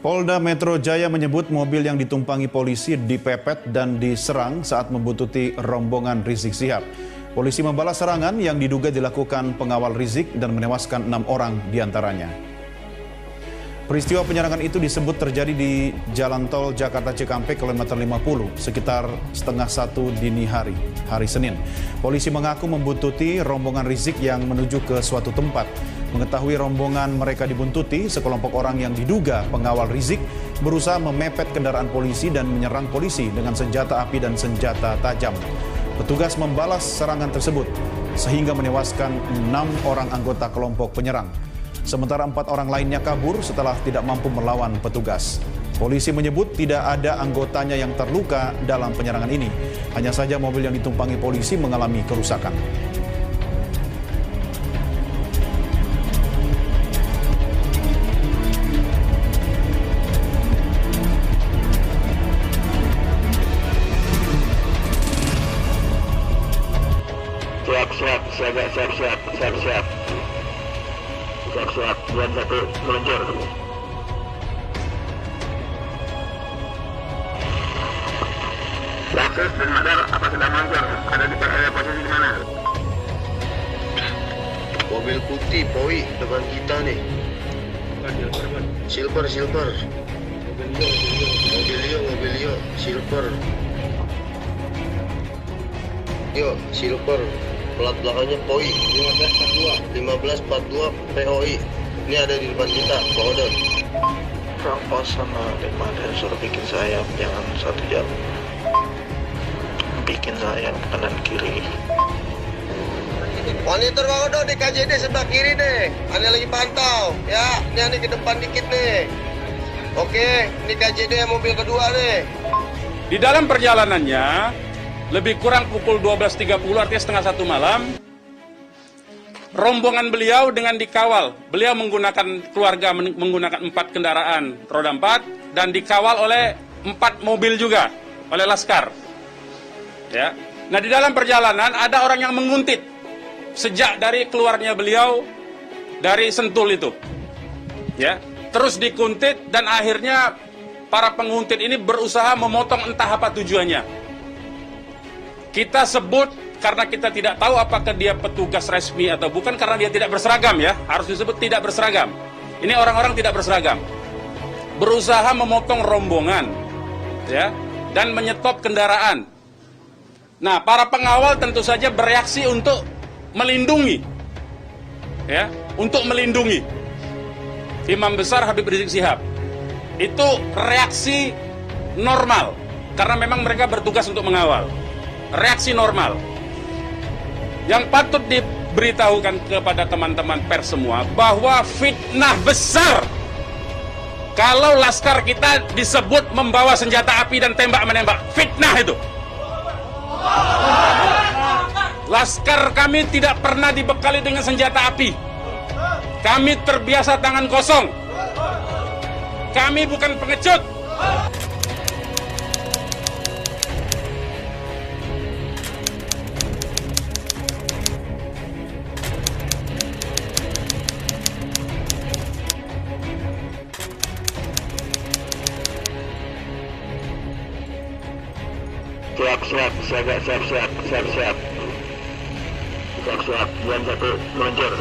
Polda Metro Jaya menyebut mobil yang ditumpangi polisi dipepet dan diserang saat membuntuti rombongan Rizik Syihab. Polisi membalas serangan yang diduga dilakukan pengawal Rizik dan menewaskan 6 orang diantaranya. Peristiwa penyerangan itu disebut terjadi di Jalan Tol Jakarta Cikampek kilometer 50 sekitar setengah 1 dini hari Senin. Polisi mengaku membuntuti rombongan Rizik yang menuju ke suatu tempat. Mengetahui rombongan mereka dibuntuti, sekelompok orang yang diduga pengawal Rizik berusaha memepet kendaraan polisi dan menyerang polisi dengan senjata api dan senjata tajam. Petugas membalas serangan tersebut sehingga menewaskan 6 orang anggota kelompok penyerang. Sementara 4 orang lainnya kabur setelah tidak mampu melawan petugas. Polisi menyebut tidak ada anggotanya yang terluka dalam penyerangan ini. Hanya saja mobil yang ditumpangi polisi mengalami kerusakan. Siap, Tuan 1 meluncur. Laksus dan Madar, apa sedang meluncur? Ada di posisi di mana? Mobil putih, Poi, depan kita nih. Silver. Mobilio, silver. Yuk, silver. Plat belakangnya Poi 1542 POI. Ini ada di depan kita, Bahodon. Rampos sama Demada suruh bikin sayap, jangan 1 jam. Bikin sayap kanan kiri. Monitor Bahodon di KJD sebelah kiri deh. Anda lagi pantau, ya. Ini ke depan dikit nih. Oke, ini KJD mobil kedua nih. Di dalam perjalanannya lebih kurang pukul 12.30, artinya setengah 1 malam, rombongan beliau dengan dikawal. Beliau menggunakan keluarga menggunakan 4 kendaraan roda 4 dan dikawal oleh 4 mobil juga oleh Laskar. Ya. Nah, di dalam perjalanan ada orang yang menguntit sejak dari keluarnya beliau dari Sentul itu. Ya, terus dikuntit dan akhirnya para penguntit ini berusaha memotong entah apa tujuannya. Kita sebut karena kita tidak tahu apakah dia petugas resmi atau bukan, karena dia tidak berseragam, ya. Harus disebut tidak berseragam. Ini orang-orang tidak berseragam. Berusaha memotong rombongan, ya, dan menyetop kendaraan. Nah, para pengawal tentu saja bereaksi untuk melindungi, ya, untuk melindungi Imam Besar Habib Rizik Syihab. Itu reaksi normal karena memang mereka bertugas untuk mengawal. Reaksi normal. Yang patut diberitahukan kepada teman-teman pers semua bahwa fitnah besar kalau Laskar kita disebut membawa senjata api dan tembak-menembak. Fitnah itu. Laskar kami tidak pernah dibekali dengan senjata api. Kami terbiasa tangan kosong. Kami bukan pengecut. Siap, Tuan 1 meluncur.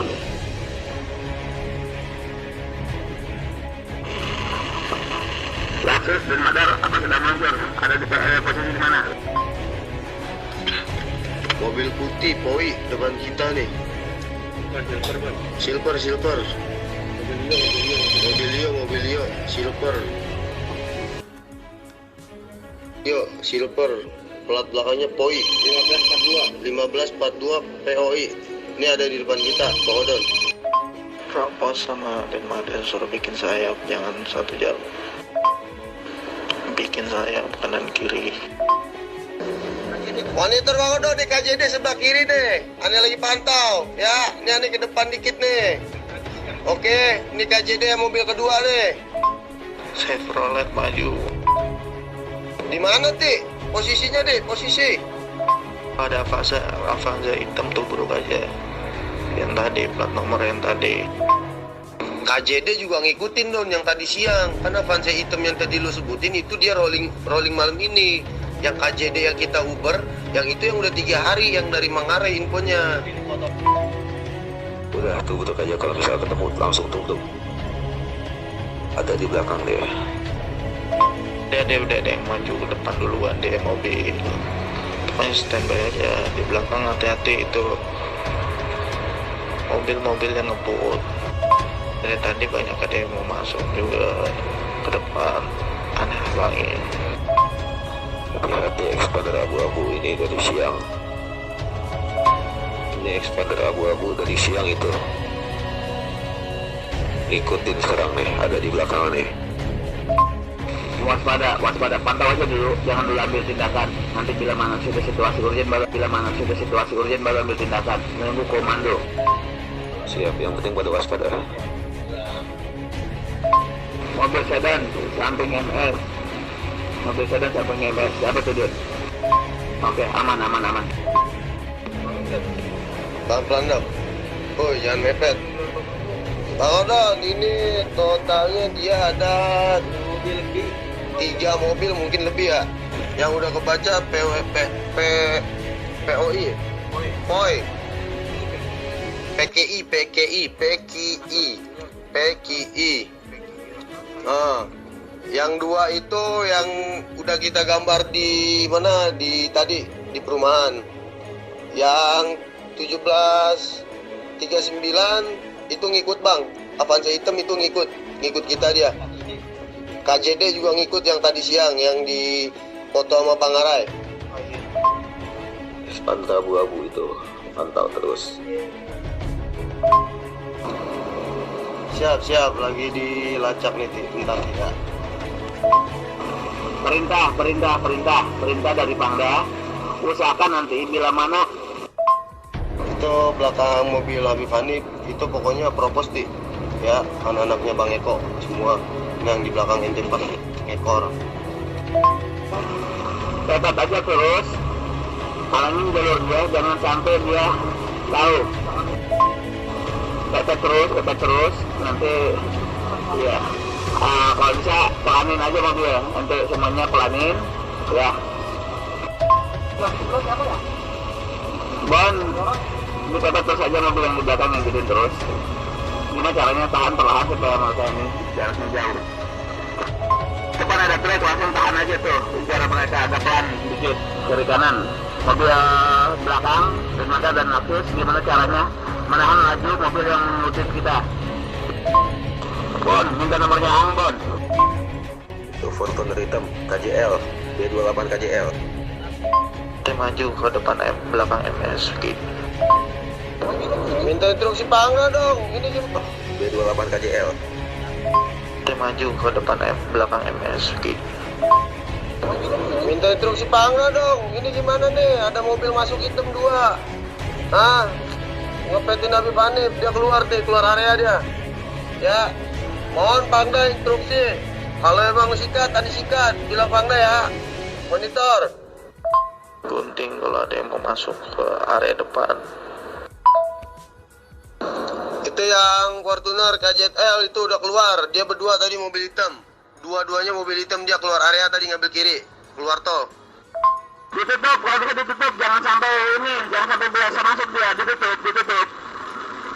Laksus dan Madar, apa sedang meluncur? Ada di posisi di mana? Mobil putih, Poi, depan kita nih. Silver. Mobilio, silver. Yuk, silver. Plat belakangnya Poi 1542 POI. Ini ada di depan kita, Bahodon. Rampos sama Demada suruh bikin sayap, jangan 1 jam. Bikin sayap kanan kiri. Monitor Bahodon di KJD sebelah kiri nih. Anda lagi pantau, ya. Ini ke depan dikit nih. Oke, ini KJD mobil kedua nih. Chevrolet maju. Di mana, Ti? Posisinya deh, posisi. Ada Avanza hitam tuh buruk aja. Yang tadi, plat nomor yang tadi. KJD juga ngikutin Don yang tadi siang. Karena Avanza hitam yang tadi lu sebutin itu dia rolling malam ini. Yang KJD yang kita Uber, yang itu yang udah 3 hari yang dari Manggarai infonya. Udah tutup aja, kalau misalnya ketemu langsung tutup. Ada di belakang dia. Dia udah ada yang maju ke depan duluan, dia mobil. Pokoknya standby aja di belakang, hati-hati itu mobil-mobil yang ngebut. Dari tadi banyak ada yang mau masuk juga ke depan, aneh banget. Hati-hati expander abu-abu ini dari siang. Ini expander abu-abu dari siang itu. Ikutin serang nih, ada di belakang nih. Waspada, pantau aja dulu, jangan dulu ambil tindakan. Nanti bila mana sudah situasi urgen baru ambil tindakan. Menunggu komando. Siap, yang penting pada waspada. Mobil sedan samping MS. Siapa tuh Dun? Oke, aman. Pelan-pelan dong. Oh, jangan mepet. Bang Odon, ini totalnya dia ada 3 mobil mungkin lebih ya. Yang udah kebaca POI. PKI. Yang 2 itu yang udah kita gambar di mana di perumahan. Yang 1739 itu ngikut Bang. Avanza hitam itu ngikut kita dia. KJD juga ngikut yang tadi siang yang di foto sama Manggarai. Expander abu-abu itu pantau terus. Siap, lagi dilacak nih, bentar ya. Perintah dari Pangda. Usahakan nanti bila mana Itu belakang mobil Habib Hanif itu pokoknya propos ya, anak-anaknya Bang Eko semua yang di belakang ente 4 ekor. tetap aja terus halangin jalur dia, jangan sampai dia tahu. Tetap terus nanti ya kalau bisa pelanin aja mobil, nanti semuanya pelanin ya. Bon, ditetap terus aja mobil yang di belakang yang gede terus. Gimana caranya tahan perlahan supaya mereka ini jaraknya jauh. Depan ada trek, langsung tahan aja tuh. Bicara mereka agak pelan dikit kiri kanan. Mobil belakang, dermaga dan Lexus, gimana caranya menahan laju mobil yang ngutip kita. Bon, minta nomornya Ang, Bon. Itu Fortuner hitam KJL B28 KJL. Dia maju ke depan belakang MS gitu. Minta instruksi Pangda dong. Ini gimana? B28 KJL. Dia maju ke depan belakang MS gitu. Minta instruksi Pangda dong. Ini gimana nih? Ada mobil masuk hitam 2. Ngepetin Habib Hanif. Dia keluar area dia. Ya, mohon Pangda instruksi. Kalau emang sikat, tadi sikat. Bilang Pangda ya. Monitor. Gunting kalau ada yang mau masuk ke area depan. Itu yang Fortuner KJL itu udah keluar. Dia berdua tadi mobil hitam. Dua-duanya mobil hitam, dia keluar area tadi ngambil kiri. Keluar tol. Ditutup, kalau bisa ditutup, jangan sampai biasa masuk dia, ditutup.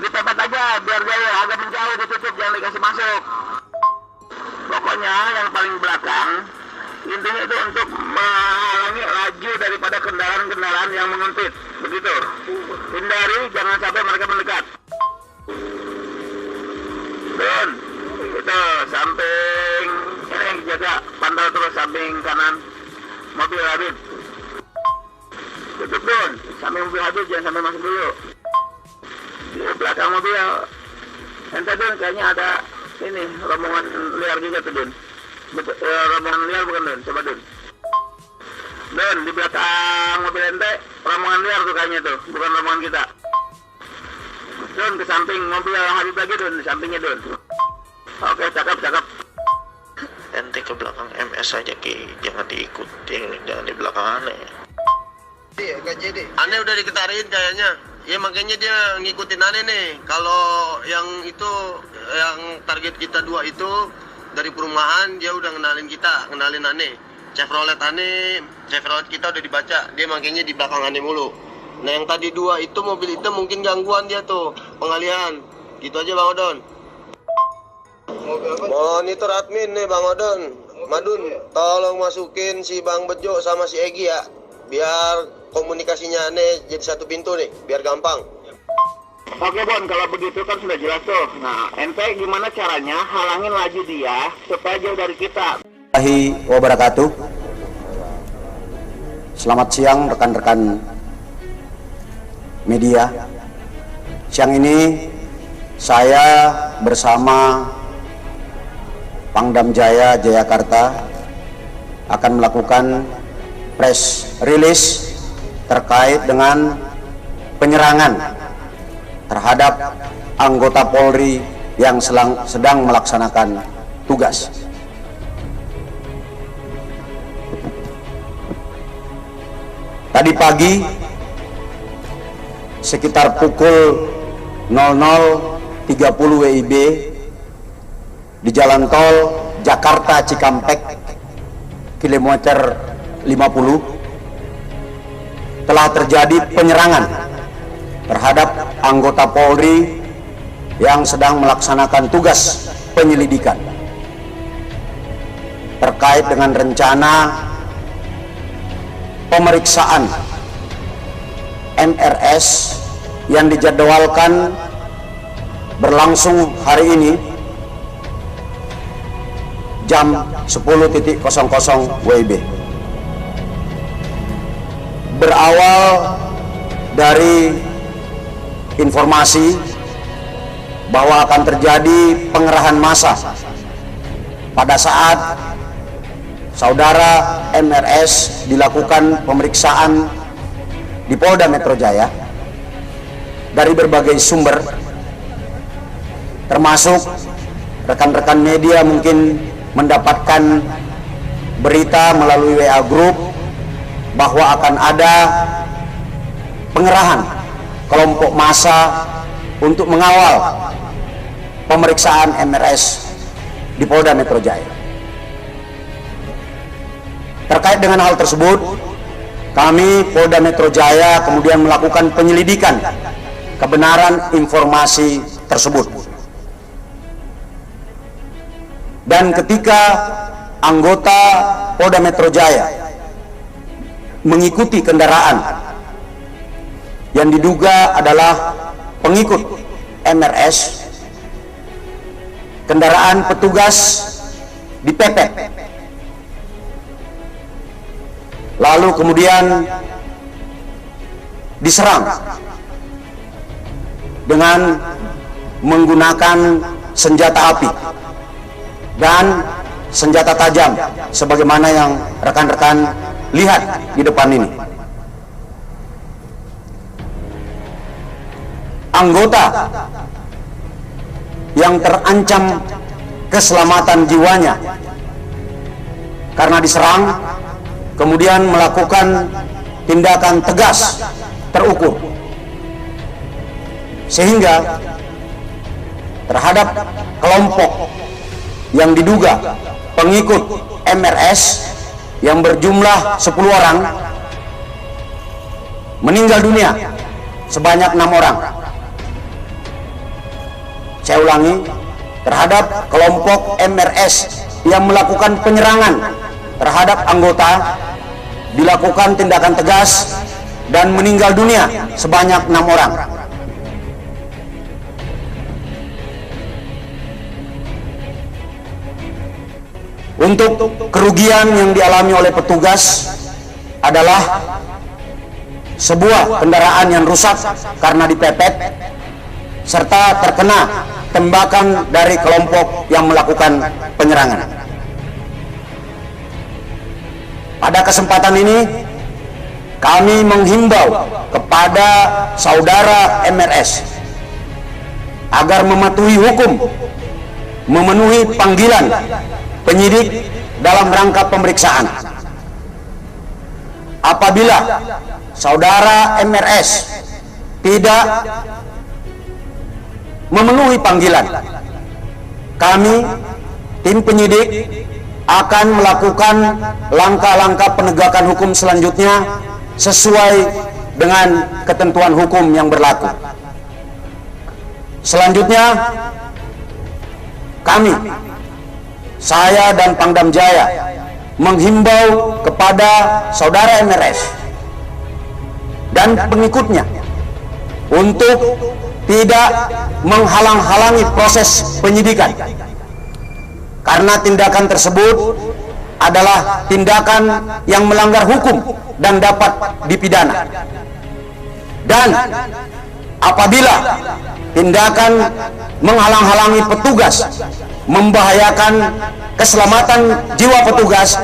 Ditepat aja, biar jauh, agak menjauh, ditutup, jangan dikasih masuk. Pokoknya yang paling belakang, intinya itu untuk menghalangi laju daripada kendaraan-kendaraan yang menguntit. Begitu. Hindari, jangan sampai mereka mendekat. Don, itu samping, ini yang dijaga, pantau terus samping kanan mobil Habib. Tutup Don, samping mobil Habib jangan sampai masuk dulu. Di belakang mobil ente Don kayaknya ada ini rombongan liar juga tuh Don. Rombongan liar bukan Don, coba Don. Don, di belakang mobil ente rombongan liar tuh kayaknya tuh, bukan rombongan kita. Don, ke samping mobil Habib lagi Don, di sampingnya Don. Oke, cakep. Ente ke belakang MS aja Ki, jangan diikuti, jangan di belakang aneh. Iya, KJD. Aneh udah diketarin kayaknya. Ya makanya dia ngikutin aneh nih. Kalau yang itu yang target kita 2 itu dari perumahan, dia udah kenalin aneh. Chevrolet kita udah dibaca, dia makanya di belakang aneh mulu. Nah yang tadi 2 itu mobil itu mungkin gangguan dia tuh, pengalihan. Gitu aja Bang Odon. Monitor admin nih Bang Odon. Madun, tolong masukin si Bang Bejo sama si Egi ya. Biar komunikasinya aneh jadi satu pintu nih, biar gampang. Oke Bon, kalau begitu kan sudah jelas tuh. Nah, ente gimana caranya halangin laju dia supaya jauh dari kita? Warahmatullahi wabarakatuh. Selamat siang rekan-rekan media. Siang ini saya bersama Pangdam Jaya Jayakarta akan melakukan press release terkait dengan penyerangan terhadap anggota Polri yang sedang melaksanakan tugas. Tadi pagi sekitar pukul 00.30 WIB di jalan tol Jakarta Cikampek kilometer 50 telah terjadi penyerangan terhadap anggota Polri yang sedang melaksanakan tugas penyelidikan terkait dengan rencana pemeriksaan MRS yang dijadwalkan berlangsung hari ini jam 10.00 WIB. Berawal dari informasi bahwa akan terjadi pengerahan massa pada saat saudara MRS dilakukan pemeriksaan di Polda Metro Jaya dari berbagai sumber, termasuk rekan-rekan media mungkin mendapatkan berita melalui WA Group bahwa akan ada pengerahan kelompok massa untuk mengawal pemeriksaan MRS di Polda Metro Jaya. Terkait dengan hal tersebut, kami Polda Metro Jaya kemudian melakukan penyelidikan kebenaran informasi tersebut. Dan ketika anggota Polda Metro Jaya mengikuti kendaraan yang diduga adalah pengikut MRS, kendaraan petugas dipepet, lalu kemudian diserang dengan menggunakan senjata api dan senjata tajam sebagaimana yang rekan-rekan lihat di depan ini. Anggota yang terancam keselamatan jiwanya karena diserang kemudian melakukan tindakan tegas terukur, sehingga terhadap kelompok yang diduga pengikut MRS yang berjumlah 10 orang meninggal dunia sebanyak 6 orang. Saya ulangi, terhadap kelompok MRS yang melakukan penyerangan terhadap anggota dilakukan tindakan tegas dan meninggal dunia sebanyak 6 orang. Untuk kerugian yang dialami oleh petugas adalah sebuah kendaraan yang rusak karena dipepet serta terkena tembakan dari kelompok yang melakukan penyerangan. Pada kesempatan ini kami menghimbau kepada saudara MRS agar mematuhi hukum, memenuhi panggilan penyidik dalam rangka pemeriksaan. Apabila saudara MRS tidak memenuhi panggilan kami, tim penyidik, akan melakukan langkah-langkah penegakan hukum selanjutnya sesuai dengan ketentuan hukum yang berlaku. Selanjutnya, kami, saya dan Pangdam Jaya, menghimbau kepada saudara MRS dan pengikutnya untuk tidak menghalang-halangi proses penyidikan, karena tindakan tersebut adalah tindakan yang melanggar hukum dan dapat dipidana. Dan apabila tindakan menghalang-halangi petugas membahayakan keselamatan jiwa petugas,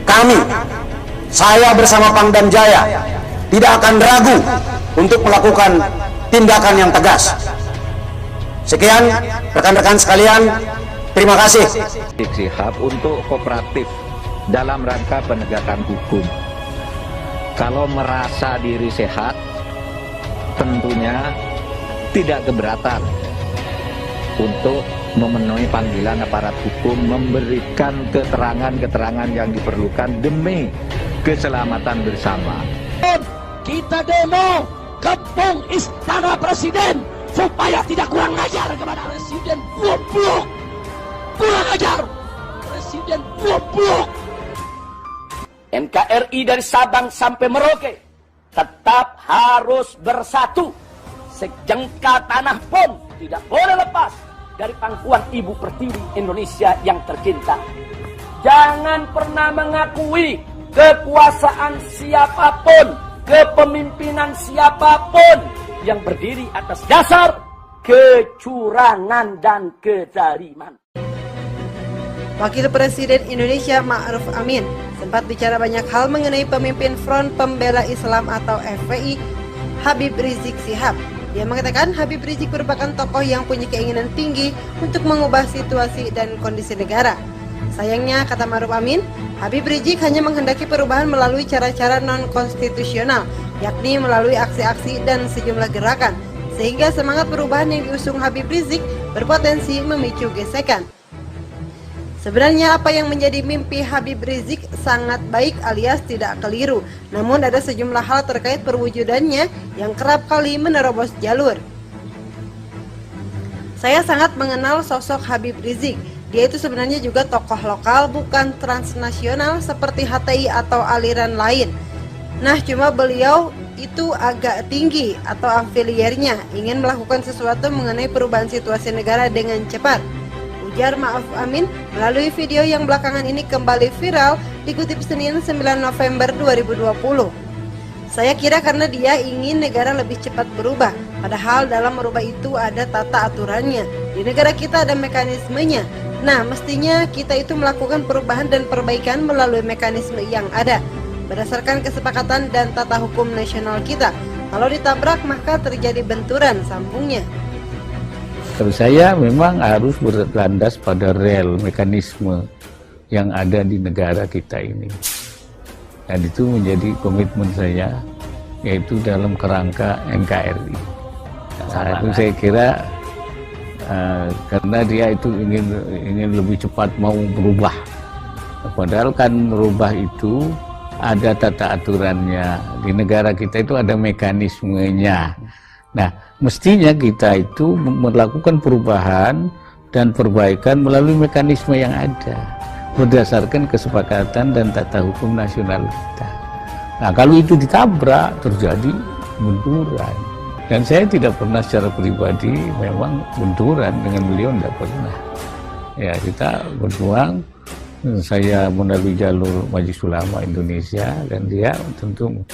kami, saya bersama Pangdam Jaya, tidak akan ragu untuk melakukan tindakan yang tegas. Sekian rekan-rekan sekalian, terima kasih. Rizik Syihab untuk kooperatif dalam rangka penegakan hukum. Kalau merasa diri sehat, tentunya tidak keberatan untuk memenuhi panggilan aparat hukum, memberikan keterangan-keterangan yang diperlukan demi keselamatan bersama. Kita demo kepung istana presiden supaya tidak kurang ajar kepada presiden goblok. Kurang ajar presiden goblok. NKRI dari Sabang sampai Merauke tetap harus bersatu. Sejengkal tanah pun tidak boleh lepas dari pangkuan Ibu Pertiwi Indonesia yang tercinta. Jangan pernah mengakui kekuasaan siapapun, kepemimpinan siapapun yang berdiri atas dasar kecurangan dan kezaliman. Wakil Presiden Indonesia Ma'ruf Amin sempat bicara banyak hal mengenai pemimpin Front Pembela Islam atau FPI, Habib Rizik Syihab. Dia mengatakan Habib Rizik merupakan tokoh yang punya keinginan tinggi untuk mengubah situasi dan kondisi negara. Sayangnya, kata Ma'ruf Amin, Habib Rizik hanya menghendaki perubahan melalui cara-cara non-konstitusional, yakni melalui aksi-aksi dan sejumlah gerakan, sehingga semangat perubahan yang diusung Habib Rizik berpotensi memicu gesekan. Sebenarnya apa yang menjadi mimpi Habib Rizik sangat baik alias tidak keliru, namun ada sejumlah hal terkait perwujudannya yang kerap kali menerobos jalur. Saya sangat mengenal sosok Habib Rizik. Dia itu sebenarnya juga tokoh lokal, bukan transnasional seperti HTI atau aliran lain. Nah, cuma beliau itu agak tinggi atau afiliarnya ingin melakukan sesuatu mengenai perubahan situasi negara dengan cepat, ujar Ma'ruf Amin melalui video yang belakangan ini kembali viral dikutip Senin 9 November 2020. Saya kira karena dia ingin negara lebih cepat berubah, padahal dalam merubah itu ada tata aturannya. Di negara kita ada mekanismenya. Nah, mestinya kita itu melakukan perubahan dan perbaikan melalui mekanisme yang ada, berdasarkan kesepakatan dan tata hukum nasional kita. Kalau ditabrak maka terjadi benturan, sambungnya. Menurut saya memang harus berlandas pada rel mekanisme yang ada di negara kita ini. Dan itu menjadi komitmen saya, yaitu dalam kerangka NKRI. Nah, itu saya kira karena dia itu ingin lebih cepat mau berubah. Padahal kan merubah itu ada tata aturannya. Di negara kita itu ada mekanismenya. Nah, mestinya kita itu melakukan perubahan dan perbaikan melalui mekanisme yang ada, berdasarkan kesepakatan dan tata hukum nasional kita. Nah, kalau itu ditabrak, terjadi benturan. Dan saya tidak pernah secara pribadi memang benturan dengan beliau, tidak pernah. Ya, kita berjuang, saya melalui jalur Majelis Ulama Indonesia, dan dia tentu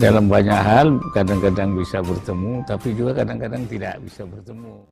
dalam banyak hal kadang-kadang bisa bertemu, tapi juga kadang-kadang tidak bisa bertemu.